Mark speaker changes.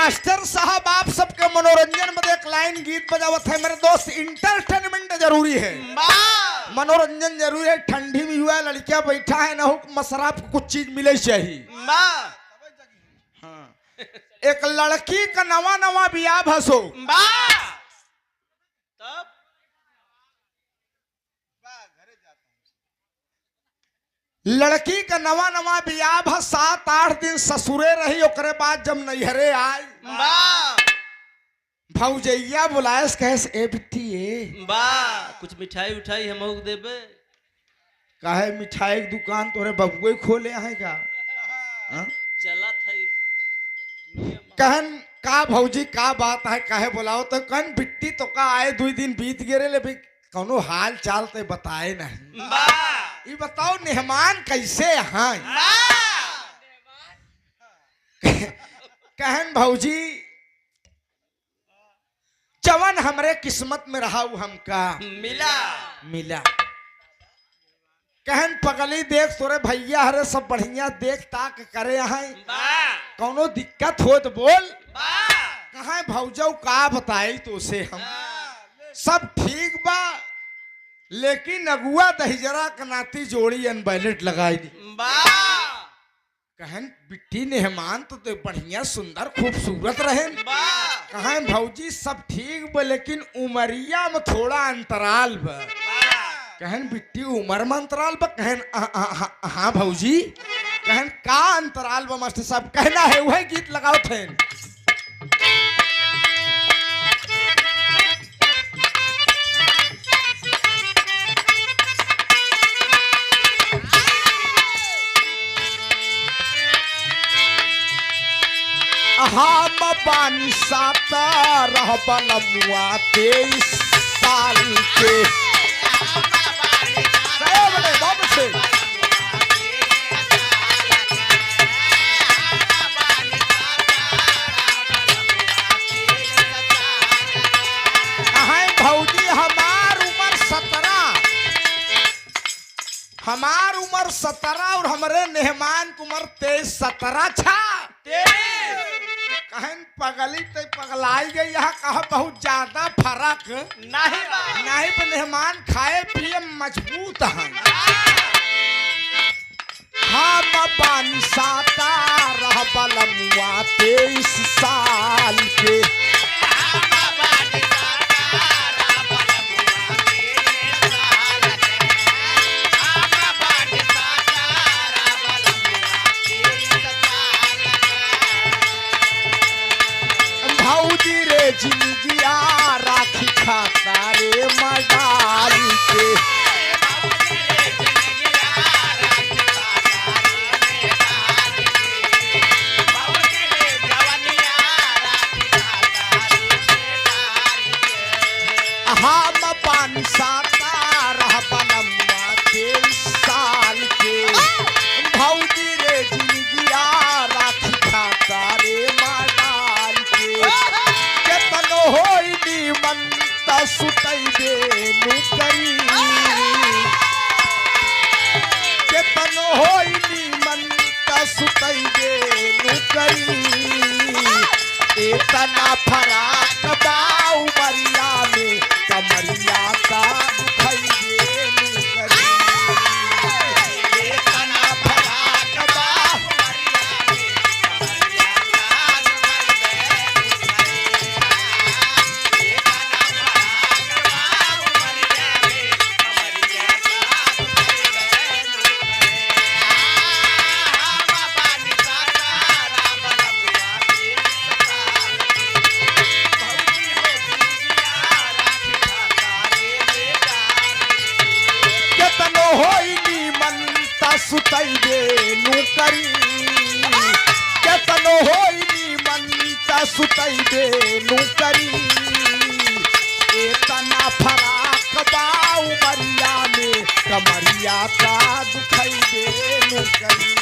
Speaker 1: Master साहब आप सबके मनोरंजन में एक लाइन गीत बजावत है मेरे दोस्त। इंटरटेनमेंट जरूरी है, मनोरंजन जरूरी है। ठंडी में हुआ लड़कियां बैठा है ना हो मशराब को कुछ चीज मिले चाहिए। हाँ। एक लड़की का नवा नवा बियाह भसो
Speaker 2: तब
Speaker 1: लड़की का नवा नवा बियाह भ 7-8 दिन ससुरे रही ओकरे बाद जब नैहरे आई भौजैया बुलायस कहे ए बिट्टी ए
Speaker 2: कुछ मिठाई उठाई हम देबे।
Speaker 1: काहे मिठाई की दुकान तोरे बबुए खोले है का?
Speaker 2: चला था
Speaker 1: कहन का भौजी का बात है काहे बुलाओ तो कहन बिट्टी तो का आए 2 दिन बीत गए ले कौनो हाल चाल ते बताए नहीं। ये बताओ मेहमान कैसे हैं? कहन भौजी जवन हमरे किस्मत में रहा हमका मिला। कहन पगली देख तोरे भैया हरे सब बढ़िया देख ताक करे हैं, कौनो दिक्कत हो तो बोल। कहा भौजौ का बताई तो से हम सब ठीक बा, लेकिन अगुआ दहिजरा का नाती जोड़ी अनबैलेट लगाई दी। कहन बिट्टी मेहमान तो बढ़िया सुंदर खूबसूरत रहे। कहा भौजी सब ठीक बा, लेकिन उमरिया में थोड़ा अंतराल बा। कहन बिट्टी उमर में अंतराल बा? कहन हाँ भौजी। कहन का अंतराल बा मास्टर साहब? कहना है वही गीत लगाओ थे। हम बानी साता रहबल मुआ 23 साल के। भौजी हमार उम्र 17 और हमारे मेहमान की उम्र 23-17 छा। कहन पगली ते पगलाई गई यहाँ कहा बहुत ज्यादा फर्क नहीं पे मेहमान खाए पिए मजबूत हैं। हम बानी साता रहबल मुआ 23 साल के। भौजी रे जिंदगिया राखी खाता रे मडाली के। हम पानी साता रहबल मुआ 23 साल के। भौजी रे जिंदगिया राखी खाता रे मडाली के। केतनो होई नीमन त सुतई देनु करी। केतनो होई नीमन त सुतई देनु करी। इतना फराक बाऊ मरिया में कमरिया का दुखई देनु करी। इतना फराक बाऊ सुतई देनु करी। केतनो होई नीमन त सुतई देनु करी। इतना फराक बाऊ मरिया में कमरिया का दुखई देनु करी।